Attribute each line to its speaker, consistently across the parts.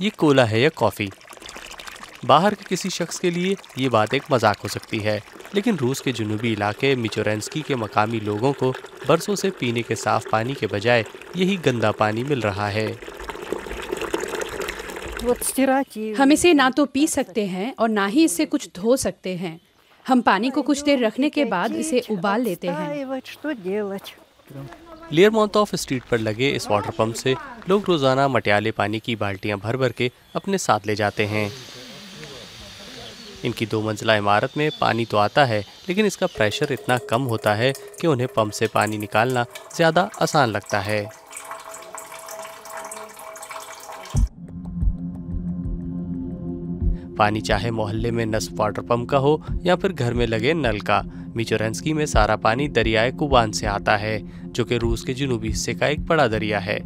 Speaker 1: ये कोला है या कॉफ़ी। बाहर के किसी शख्स के लिए ये बात एक मजाक हो सकती है, लेकिन रूस के जुनूबी इलाके मिचोरेंस्की के मकामी लोगों को बरसों से पीने के साफ पानी के बजाय यही गंदा पानी मिल रहा है।
Speaker 2: हम इसे ना तो पी सकते हैं और ना ही इससे कुछ धो सकते हैं। हम पानी को कुछ देर रखने के बाद इसे उबाल लेते हैं।
Speaker 1: लेरमोंतोफ स्ट्रीट पर लगे इस वाटर पंप से लोग रोज़ाना मटियाले पानी की बाल्टियां भर भर के अपने साथ ले जाते हैं। इनकी 2 मंजिला इमारत में पानी तो आता है, लेकिन इसका प्रेशर इतना कम होता है कि उन्हें पंप से पानी निकालना ज़्यादा आसान लगता है। पानी चाहे मोहल्ले में नस्ब वाटर पंप का हो या फिर घर में लगे नल का, मिचोरेंस्की में सारा पानी दरियाए कुबान से आता है, जो कि रूस के जुनूबी हिस्से का एक बड़ा दरिया है।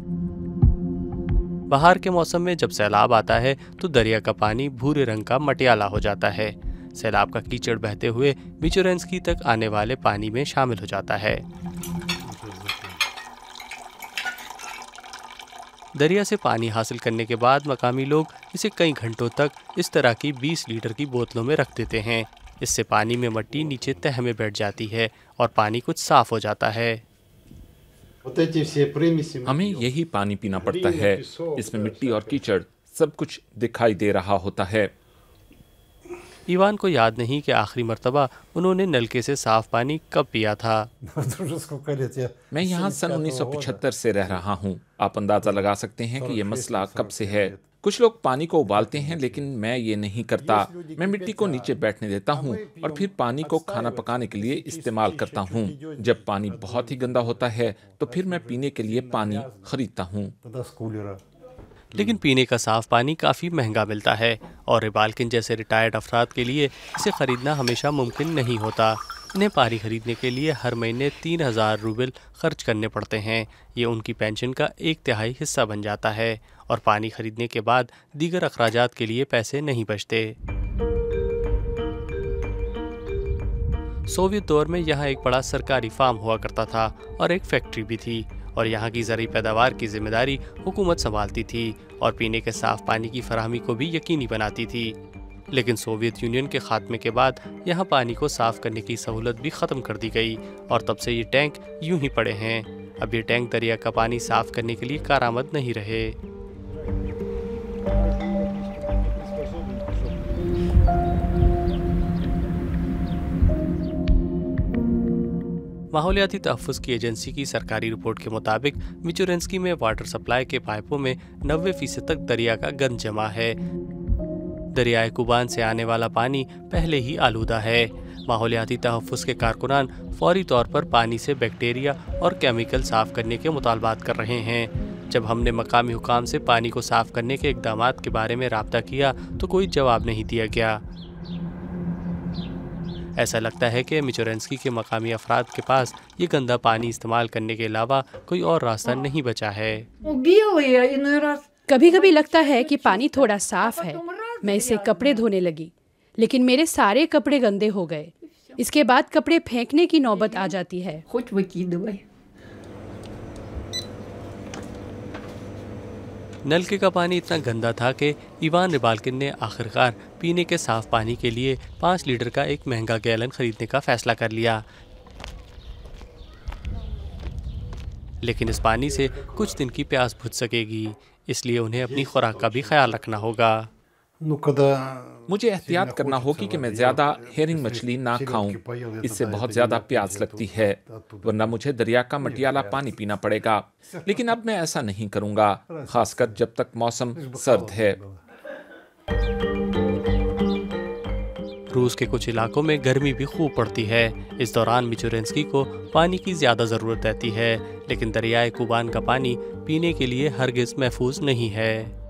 Speaker 1: बाहर के मौसम में जब सैलाब आता है तो दरिया का पानी भूरे रंग का मटियाला हो जाता है। सैलाब का कीचड़ बहते हुए मिचोरेंस्की तक आने वाले पानी में शामिल हो जाता है। दरिया से पानी हासिल करने के बाद मकामी लोग इसे कई घंटों तक इस तरह की 20 लीटर की बोतलों में रख देते हैं। इससे पानी में मिट्टी नीचे तह में बैठ जाती है और पानी कुछ साफ हो जाता है।
Speaker 3: हमें यही पानी पीना पड़ता है। इसमें मिट्टी और कीचड़ सब कुछ दिखाई दे रहा होता है।
Speaker 1: ईवान को याद नहीं कि आखिरी मर्तबा उन्होंने नलके से साफ पानी कब पिया था।
Speaker 3: मैं यहाँ सन 1975 से रह रहा हूँ। आप अंदाजा लगा सकते हैं कि ये मसला कब से है। कुछ लोग पानी को उबालते हैं, लेकिन मैं ये नहीं करता। मैं मिट्टी को नीचे बैठने देता हूँ और फिर पानी को खाना पकाने के लिए इस्तेमाल करता हूँ। जब पानी बहुत ही गंदा होता है तो फिर मैं पीने के लिए पानी खरीदता हूँ।
Speaker 1: लेकिन पीने का साफ पानी काफ़ी महंगा मिलता है और रिबाल्किन जैसे रिटायर्ड अफराद के लिए इसे ख़रीदना हमेशा मुमकिन नहीं होता। इन्हें पानी खरीदने के लिए हर महीने 3000 रूबल खर्च करने पड़ते हैं। ये उनकी पेंशन का 1/3 हिस्सा बन जाता है और पानी खरीदने के बाद दीगर अखराजात के लिए पैसे नहीं बचते। सोवियत दौर में यहाँ एक बड़ा सरकारी फार्म हुआ करता था और एक फैक्ट्री भी थी, और यहाँ की ज़रूरी पैदावार की जिम्मेदारी हुकूमत संभालती थी और पीने के साफ पानी की फराहमी को भी यकीनी बनाती थी। लेकिन सोवियत यूनियन के खात्मे के बाद यहाँ पानी को साफ करने की सहूलत भी ख़त्म कर दी गई और तब से ये टैंक यूं ही पड़े हैं। अब ये टैंक दरिया का पानी साफ करने के लिए कारआमद नहीं रहे। माहौलियाती तहफ़्फ़ुज़ की एजेंसी की सरकारी रिपोर्ट के मुताबिक मिचोरेंस्की में वाटर सप्लाई के पाइपों में 90% तक दरिया का गंद जमा है। दरियाए कुबान से आने वाला पानी पहले ही आलूदा है। माहौलियाती तहफ़्फ़ुज़ के कारकुनान फौरी तौर पर पानी से बैक्टीरिया और केमिकल साफ़ करने के मुतालबात कर रहे हैं। जब हमने मकामी हुकाम से पानी को साफ़ करने के इक़दामात के बारे में राब्ता किया तो कोई जवाब नहीं दिया गया। ऐसा लगता है कि मिचोरेंस्की के मकामी अफराद के पास ये गंदा पानी इस्तेमाल करने के अलावा कोई और रास्ता नहीं बचा है।
Speaker 2: कभी कभी लगता है कि पानी थोड़ा साफ है। मैं इससे कपड़े धोने लगी, लेकिन मेरे सारे कपड़े गंदे हो गए। इसके बाद कपड़े फेंकने की नौबत आ जाती है।
Speaker 1: नलके का पानी इतना गंदा था कि इवान रिबाल्किन ने आखिरकार पीने के साफ पानी के लिए 5 लीटर का एक महंगा गैलन खरीदने का फैसला कर लिया। लेकिन इस पानी से कुछ दिन की प्यास बुझ सकेगी, इसलिए उन्हें अपनी खुराक का भी ख्याल रखना होगा।
Speaker 3: मुझे एहतियात करना होगी कि मैं ज़्यादा हेरिंग मछली ना खाऊं। इससे बहुत ज़्यादा प्यास लगती है, वरना मुझे दरिया का मटियाला पानी पीना पड़ेगा। लेकिन अब मैं ऐसा नहीं करूंगा, खासकर जब तक मौसम सर्द है।
Speaker 1: रूस के कुछ इलाकों में गर्मी भी खूब पड़ती है। इस दौरान मिचोरेंस्की को पानी की ज़्यादा ज़रूरत रहती है, लेकिन दरियाए कुबान का पानी पीने के लिए हरगिज़ महफूज नहीं है।